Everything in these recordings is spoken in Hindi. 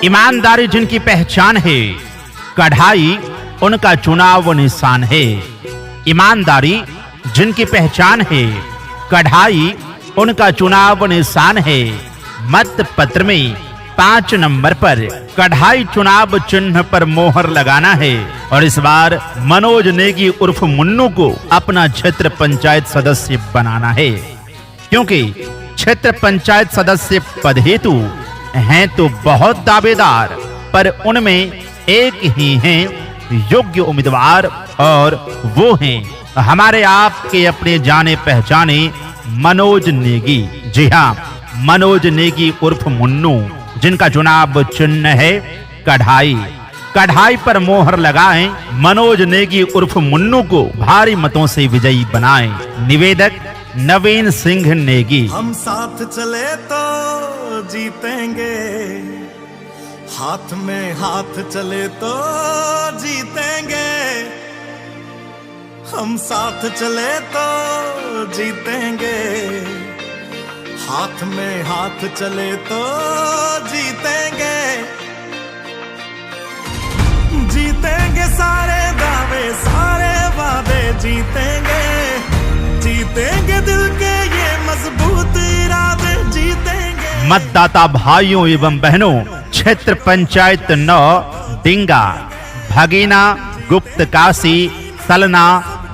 ईमानदारी जिनकी पहचान है, कढ़ाई उनका चुनाव निशान है। ईमानदारी जिनकी पहचान है, कढ़ाई उनका चुनाव निशान है। मत पत्र में 5 नंबर पर कढ़ाई चुनाव चिन्ह पर मोहर लगाना है और इस बार मनोज नेगी उर्फ मुन्नू को अपना क्षेत्र पंचायत सदस्य बनाना है, क्योंकि क्षेत्र पंचायत सदस्य पद हेतु हैं तो बहुत दावेदार, पर उनमें एक ही हैं योग्य उम्मीदवार और वो हैं हमारे आपके अपने जाने पहचाने मनोज नेगी। जी हाँ, मनोज नेगी उर्फ मुन्नू, जिनका चुनाव चिन्ह है कढ़ाई। कढ़ाई पर मोहर लगाएं, मनोज नेगी उर्फ मुन्नू को भारी मतों से विजयी बनाएं। निवेदक नवीन सिंह नेगी। हम साथ चले तो जीतेंगे, हाथ में हाथ चले तो जीतेंगे। हम साथ चले तो जीतेंगे, हाथ में हाथ चले तो जीतेंगे। जीतेंगे सारे दावे सारे वादे जीतेंगे, जीतेंगे दिल के ये मजबूत इरादे जीतेंगे। मतदाता भाइयों एवं बहनों, क्षेत्र पंचायत 9 डिंगा, भगीना, गुप्त काशी, सलना,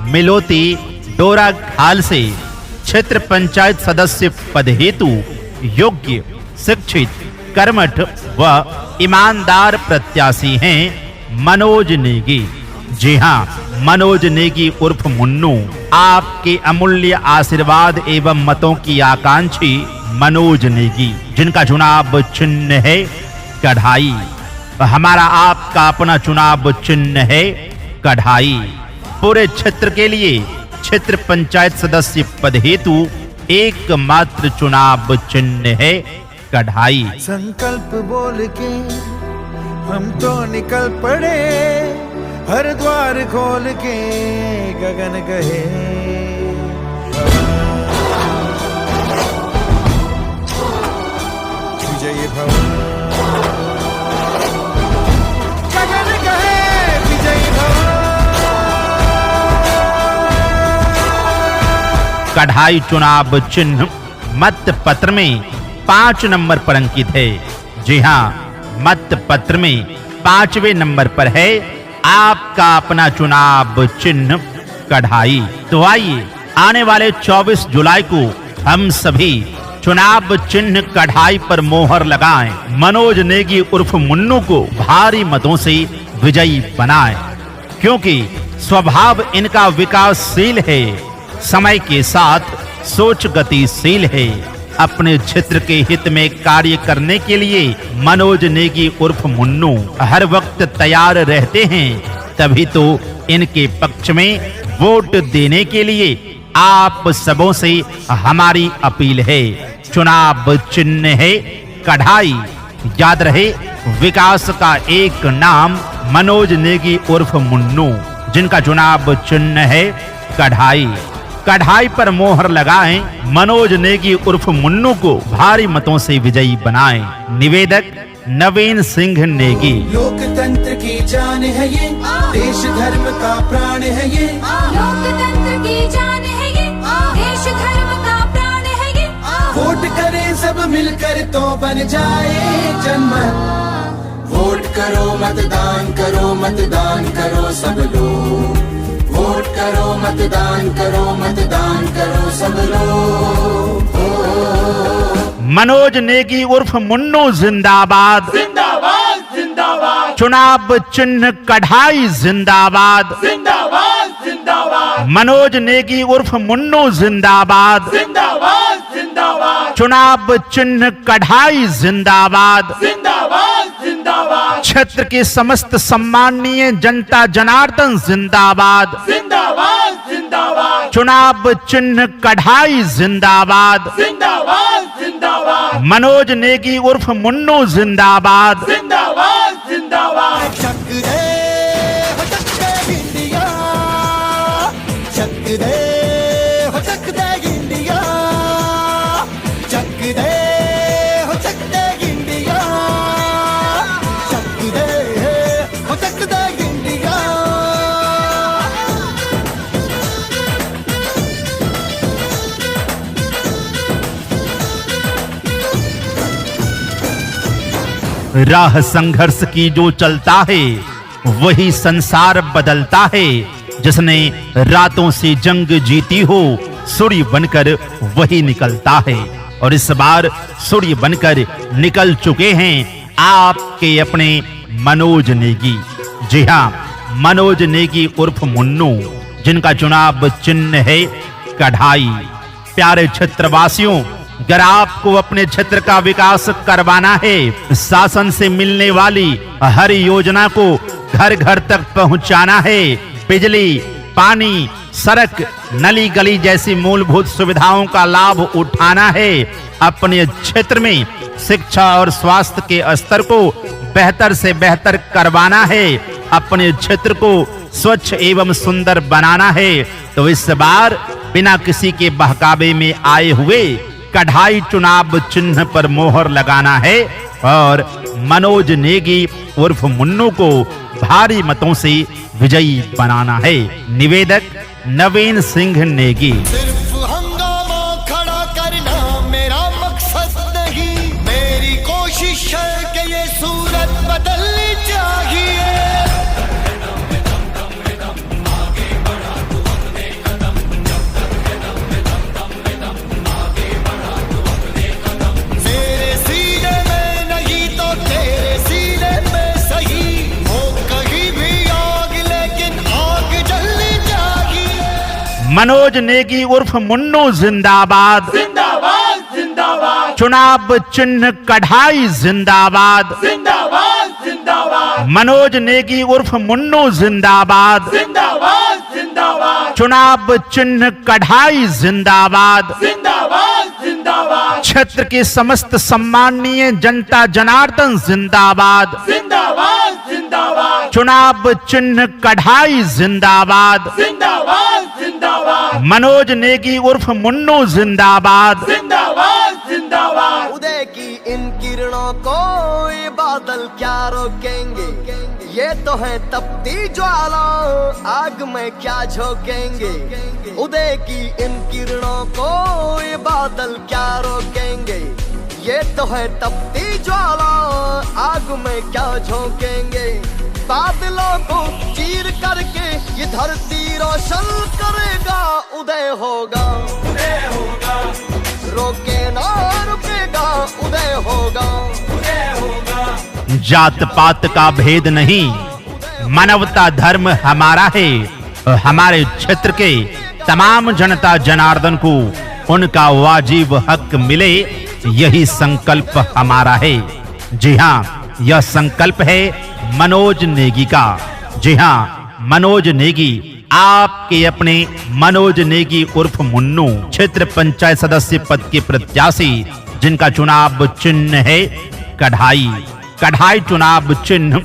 मिलोती, डोरा खाल से क्षेत्र पंचायत सदस्य पद हेतु योग्य, शिक्षित, कर्मठ व ईमानदार प्रत्याशी हैं मनोज नेगी। जी हाँ, मनोज नेगी उर्फ मुन्नू, आपके अमूल्य आशीर्वाद एवं मतों की आकांक्षी मनोज नेगी, जिनका चुनाव चिन्ह है कढ़ाई। हमारा आपका अपना चुनाव चिन्ह है कढ़ाई। पूरे क्षेत्र के लिए क्षेत्र पंचायत सदस्य पद हेतु एकमात्र चुनाव चिन्ह है कढ़ाई। संकल्प बोल के हम तो निकल पड़े, हर द्वार खोल के गगन कहे विजय भव। गगन कहे विजय भव। कढ़ाई चुनाव चिन्ह मत पत्र में 5 नंबर पर अंकित है। जी हाँ, मत पत्र में 5वें नंबर पर है आपका अपना चुनाव चिन्ह कढ़ाई। तो आइए आने वाले 24 जुलाई को हम सभी चुनाव चिन्ह कढ़ाई पर मोहर लगाएं, मनोज नेगी उर्फ मुन्नू को भारी मतों से विजयी बनाएं, क्योंकि स्वभाव इनका विकासशील है, समय के साथ सोच गतिशील है। अपने क्षेत्र के हित में कार्य करने के लिए मनोज नेगी उर्फ मुन्नू हर वक्त तैयार रहते हैं, तभी तो इनके पक्ष में वोट देने के लिए आप सबों से हमारी अपील है। चुनाव चिन्ह है कढ़ाई। याद रहे, विकास का एक नाम मनोज नेगी उर्फ मुन्नू, जिनका चुनाव चिन्ह है कढ़ाई। कढ़ाई पर मोहर लगाएं, मनोज नेगी उर्फ मुन्नू को भारी मतों से विजयी बनाएं। निवेदक नवीन सिंह नेगी। लोकतंत्र की जान है ये, देश धर्म का प्राण है ये। लोकतंत्र की जान है ये, देश धर्म का प्राण है ये। वोट करें सब मिलकर तो बन जाए जनमत। वोट करो मतदान करो, मतदान करो सब लोग। वोट करो मतदान करो, मतदान करो सब लोग। मनोज नेगी उर्फ मुन्नू जिंदाबाद, जिंदाबाद जिंदाबाद। चुनाव चिन्ह कढ़ाई जिंदाबाद, जिंदाबाद जिंदाबाद। मनोज नेगी उर्फ मुन्नू जिंदाबाद, जिंदाबाद जिंदाबाद। चुनाव चिन्ह कढ़ाई जिंदाबाद। जिंदाबाद जिंदाबाद। क्षेत्र के समस्त सम्माननीय जनता जनार्दन जिंदाबाद। जिंदाबाद जिंदाबाद। चुनाव चिन्ह कढ़ाई जिंदाबाद। जिंदाबाद जिंदाबाद। मनोज नेगी उर्फ मुन्नू जिंदाबाद। जिंदाबाद जिंदाबाद। चक दे हो चक दे इंडिया, चक दे हो चक दे इंडिया, चक दे हो चक दे इंडिया। राह संघर्ष की जो चलता है वही संसार बदलता है। जिसने रातों से जंग जीती हो सूर्य बनकर वही निकलता है। और इस बार सूर्य बनकर निकल चुके हैं आपके अपने मनोज नेगी। जी हाँ, मनोज नेगी उर्फ मुन्नू, जिनका चुनाव चिन्ह है कढ़ाई। प्यारे क्षेत्रवासियों, अगर आपको अपने क्षेत्र का विकास करवाना है, शासन से मिलने वाली हर योजना को घर घर तक पहुंचाना है, बिजली, पानी, सड़क, नली गली जैसी मूलभूत सुविधाओं का लाभ उठाना है, अपने क्षेत्र में शिक्षा और स्वास्थ्य के स्तर को बेहतर से बेहतर करवाना है, अपने क्षेत्र को स्वच्छ एवं सुंदर बनाना है, तो इस बार बिना किसी के बहकावे में आए हुए कढ़ाई चुनाव चिन्ह पर मोहर लगाना है और मनोज नेगी उर्फ मुन्नू को भारी मतों से विजयी बनाना है। निवेदक नवीन सिंह नेगी। सिर्फ हंगामा खड़ा करना मेरा मकसद नहीं, मेरी कोशिश है कि ये सूरत बदलनी चाहिए। मेरे सीने में नहीं तो तेरे सीने में सही हो, कहीं भी आग लेकिन आग जलनी चाहिए। मनोज नेगी उर्फ मुन्नू जिंदाबाद, जिंदाबाद जिंदाबाद चुनाव चिन्ह कढ़ाई जिंदाबाद, जिंदाबाद जिंदाबाद मनोज नेगी उर्फ मुन्नू जिंदाबाद, जिंदाबाद जिंदाबाद चुनाव चिन्ह कढ़ाई जिंदाबाद। जिंदाबाद जिंदाबाद क्षेत्र के समस्त सम्माननीय जनता जनार्दन जिंदाबाद, जिंदाबाद जिंदाबाद चुनाव चिन्ह कढ़ाई जिंदाबाद, जिंदाबाद जिंदाबाद मनोज नेगी उर्फ मुन्नू जिंदाबाद। जिंदाबाद जिंदाबाद उदय की इन किरणों को ये बादल क्या रोकेंगे, ये तो है तपती ज्वाला आग में क्या झोंकेंगे। उदय की इन किरणों को ये बादल क्या रोकेंगे, ये तो है तपती ज्वाला आग में क्या झोंकेंगे। बादलों को चीर करके ये धरती रोशन करेगा, उदय होगा, उदय होगा, रोके ना रुकेगा, उदय होगा, उदय होगा। जात पात का भेद नहीं, मानवता धर्म हमारा है। हमारे क्षेत्र के तमाम जनता जनार्दन को उनका वाजिब हक मिले, यही संकल्प हमारा है। जी हाँ, यह संकल्प है मनोज नेगी का। जी हाँ, मनोज नेगी आपके अपने मनोज नेगी उर्फ मुन्नू, क्षेत्र पंचायत सदस्य पद के प्रत्याशी, जिनका चुनाव चिन्ह है कढ़ाई। कढ़ाई चुनाव चिन्ह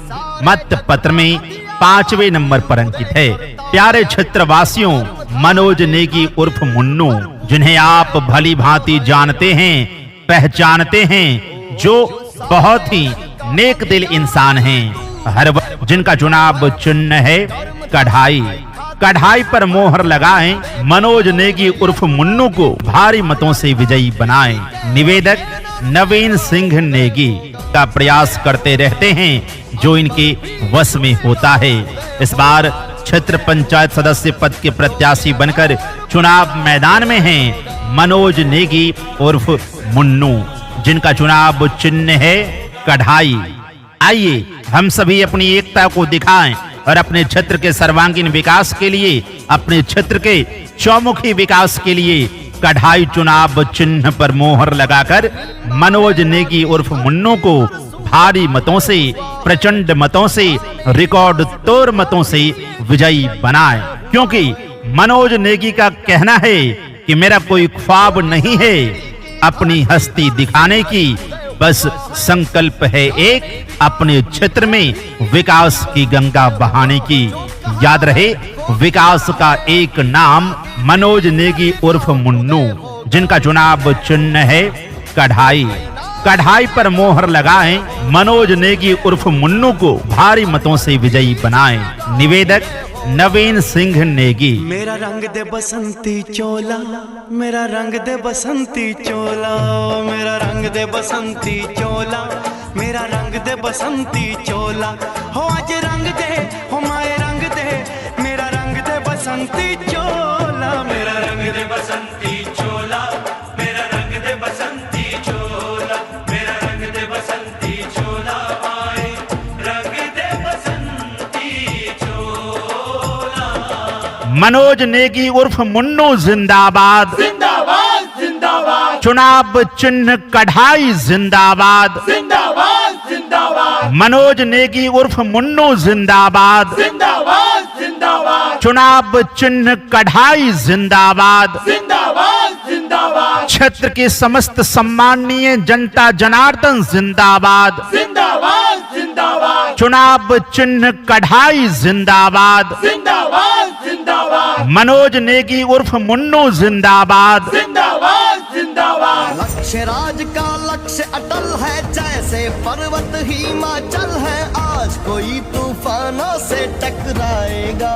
मत पत्र में 5वें नंबर पर अंकित है। प्यारे क्षेत्रवासियों, मनोज नेगी उर्फ मुन्नू, जिन्हें आप भली भांति जानते हैं, पहचानते हैं, जो बहुत ही नेक दिल इंसान हैं, जिनका चुनाव चिन्ह है कढ़ाई। कढ़ाई पर मोहर लगाएं, मनोज नेगी उर्फ मुन्नू को भारी मतों से विजयी बनाएं। निवेदक नवीन सिंह नेगी का प्रयास करते रहते हैं जो इनके वश में होता है। इस बार क्षेत्र पंचायत सदस्य पद के प्रत्याशी बनकर चुनाव मैदान में हैं मनोज नेगी उर्फ मुन्नू, जिनका चुनाव चिन्ह है कढ़ाई। आइए हम सभी अपनी एकता को दिखाएं और अपने क्षेत्र के सर्वांगीण विकास के लिए, अपने क्षेत्र के चौमुखी विकास के लिए कढ़ाई चुनाव चिन्ह पर मोहर लगाकर मनोज नेगी उर्फ मुन्नू को भारी मतों से, प्रचंड मतों से, रिकॉर्ड तोड़ मतों से विजयी बनाएं। क्योंकि मनोज नेगी का कहना है कि मेरा कोई ख्वाब नहीं है अपनी हस्ती दिखाने की, बस संकल्प है एक, अपने क्षेत्र में विकास की गंगा बहाने की। याद रहे, विकास का एक नाम मनोज नेगी उर्फ मुन्नू, जिनका चुनाव चिन्ह है कढ़ाई। कढ़ाई पर मोहर लगाएं, मनोज नेगी उर्फ मुन्नू को भारी मतों से विजयी बनाएं। निवेदक नवीन सिंह नेगी। मेरा रंग दे बसंती चोला, मेरा रंग दे बसंती चोला, मेरा रंग दे बसंती चोला, मेरा रंग दे बसंती चोला हो आज रंग दे हो माए रंग दे मेरा रंग दे बसंती चोला मेरा रंग दे बसंती चोला मेरा रंग दे बसंती चोला मेरा रंग दे बसंती चोला माए रंग दे बसंती चोला। मनोज नेगी उर्फ मुन्नू जिंदाबाद जिंदाबाद जिंदाबाद चुनाव चिन्ह कढ़ाई जिंदाबाद जिंदाबाद जिंदाबाद मनोज नेगी उर्फ मुन्नू जिंदाबाद जिंदाबाद जिंदाबाद चुनाव चिन्ह कढ़ाई जिंदाबाद जिंदाबाद जिंदाबाद क्षेत्र के समस्त सम्माननीय जनता जनार्दन जिंदाबाद जिंदाबाद जिंदाबाद चुनाव चिन्ह कढ़ाई जिंदाबाद जिंदाबाद जिंदाबाद मनोज नेगी उर्फ मुन्नू जिंदाबाद जिंदाबाद जिंदाबाद। लक्ष्य राज का लक्ष्य अटल है जैसे पर्वत हिमाचल है आज कोई तूफानों से टकराएगा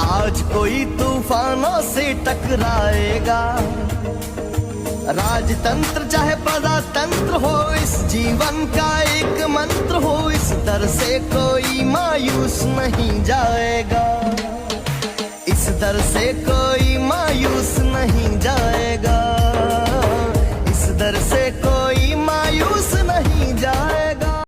आज कोई तूफानों से टकराएगा। राजतंत्र चाहे प्रजातंत्र हो इस जीवन का एक मंत्र हो इस दर से कोई मायूस नहीं जाएगा।